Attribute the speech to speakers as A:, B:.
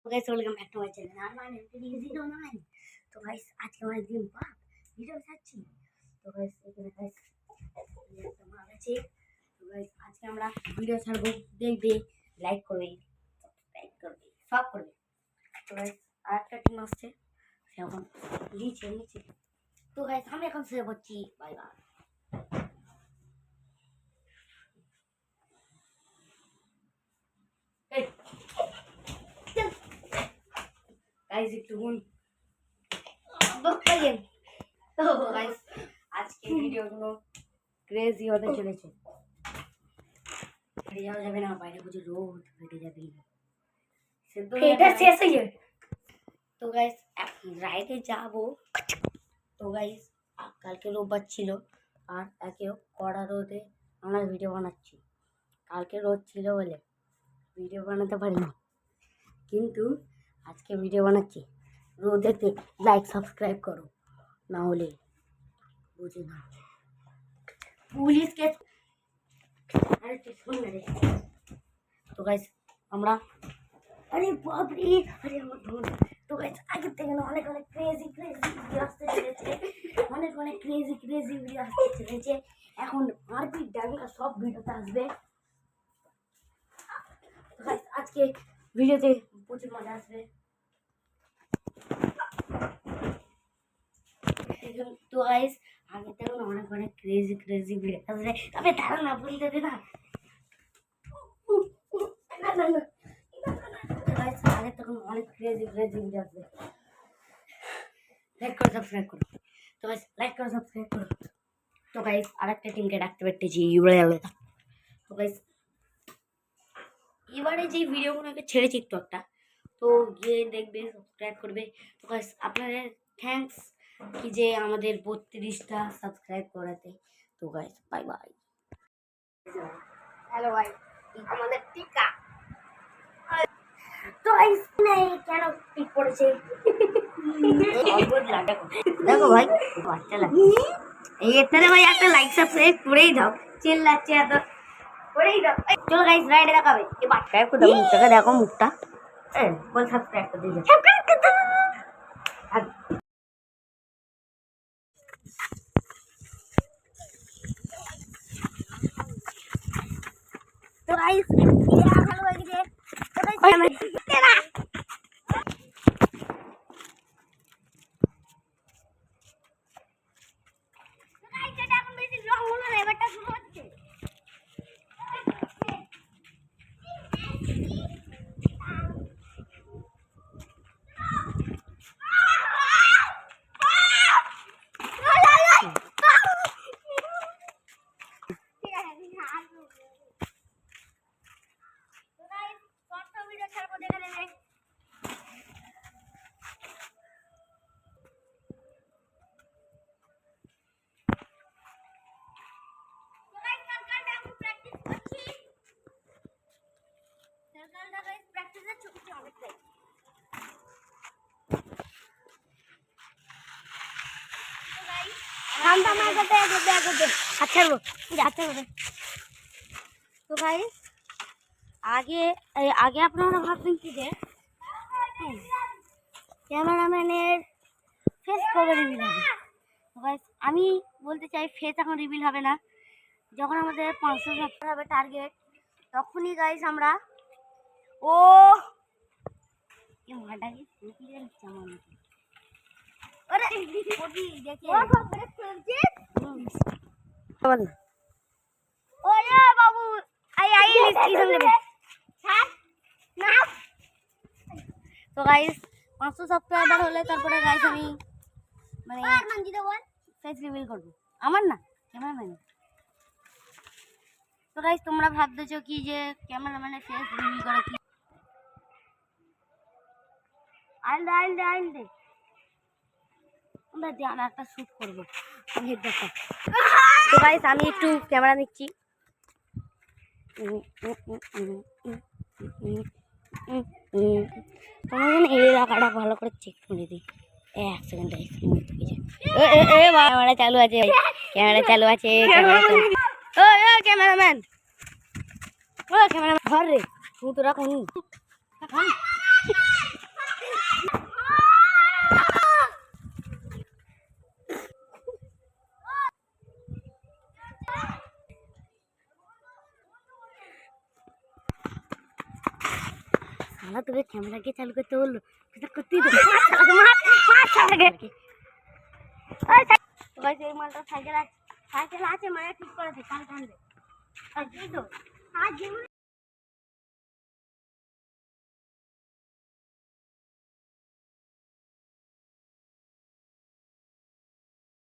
A: Guys welcome back to my channel আর মানে video নাই তো গাইস আজকে আমার দিন বাপ ভিডিও ছাড়ছি তো গাইস এখানে গাইস তোমার আছে তো গাইস আজকে আমরা ভিডিও ছাড়বো দেখবে লাইক করবে সাবস্ক্রাইব করবে সব করবে তো গাইস আরেকটা টিম আসছে এখন নিচে তো গাইস আমি এখন শুয়ে পড়ছি বাই বাই गाइस একটু গুণ দেখেন তো গাইস আজকে ভিডিওগুলো ক্রেজি হতে চলেছে ফেটে যাবে না বাইরে কিছু রোদ ফেটে যাবে এটা শেষ হয়ে যাবে তো গাইস রাইডে যাব তো গাইস কালকে রোববার ছিল আর একেও কড়া রোদে আমরা ভিডিও বানাচ্ছি কালকে রোদ ছিল বলে ভিডিও বানাতে পারি না কিন্তু আজকে ভিডিও বানাচ্ছি রোদেতে লাইক সাবস্ক্রাইব করো না হলে বুঝে না পুলিশকে আরে শুন না রে তো গাইস আমরা আরে বাপ রে আরে আমার ধুন তো গাইস আগে থেকে অনেক ক্রেজি ভিডিও আসতে চলেছে অনেক ক্রেজি ভিডিও আসতে চলেছে এখন মারপিট ডায়লগ সব ভিডিওতে আসবে তো গাইস আজকে ভিডিওতে প্রচুর মজা আসবে তো গাইস আগে থেকে অনেক ক্রেজি ভিডিও আসবে তবে তারা না বলতে দে না গাইস আগে থেকে অনেক ক্রেজি ভিডিও আসবে লাইক করো সাবস্ক্রাইব করো তো গাইস লাইক করো সাবস্ক্রাইব করো তো গাইস আরেকটা টিমকে ডাকতে পেরেছি তো গাইস এবারে যে ভিডিওগুলোকে ছেড়েছি একটু একটা তো গিয়ে দেখবে সাবস্ক্রাইব করবে তো গাইস আপনাদের থ্যাঙ্কস কি যে আমাদের 32টা সাবস্ক্রাইব করাতে তো গাইস বাই বাই হ্যালো ভাই আমাদের টিকা তো গাইস নাই কেন টিক পড়েছে দেখো ভাই বাচ্চা লাগে এই এখানে ভাই একটা লাইক সাবস্ক্রাইব করেই দাও চিল্লাচ্ছে এত করেই দাও চলো গাইস রাইডে দেখাবে এই বাচ্চাকে কোথাও মুখটাকে দেখো মুখটা বল সাবস্ক্রাইব করে দিও সাবস্ক্রাইব করে দাও তো গাইস ভালো হয়ে গেছে তো গাইস আমি তেরা তো গাইস এটা এখন বেশি লং হলো না এবারটা শুরু হচ্ছে তো গাইস আগে আপনারা ভাবছেন কি যে ক্যামেরাম্যানের ফেস কবে রিভিল হবে তো গাইস আমি বলতে চাই ফেস এখন রিভিল হবে না যখন আমাদের 500 সাবস্ক্রাইবার হবে টার্গেট তখনই গাইস আমরা ও মাটাকে ফুটিয়ে চামানো আরে ওদি দেখে ও সব ব্রেক করছে বল ওরে বাবু আই লিস্ট নেবে হ্যাঁ না তো গাইস 500 সাবস্ক্রাইবার হলে তারপরে গাইস আমি মানে মঞ্জিদা বল ফেস রিভিল করব আমার না ক্যামেরাম্যান তো গাইস তোমরা ভাবতেছো কি যে ক্যামেরাম্যানের ফেস রিভিল করে কি আইল আমরা দিয়ে আমি একটা শুট করবো তো গাইস আমি একটু ক্যামেরা নিচ্ছি তোমার জন্য এই জায়গাটা ভালো করে চেক করে দিই 1 সেকেন্ড ক্যামেরা চালু আছে ক্যামেরাম্যান ঘর রে তুই তো রাখুন শালা তোকে ক্যামেরা কে চালু করতে বললো? সেটা করতেই তো এই মালটা সাইকেল আছে, মায়ের ঠিক করেছে, কাল টানবে। আর কি তো আজ যেমন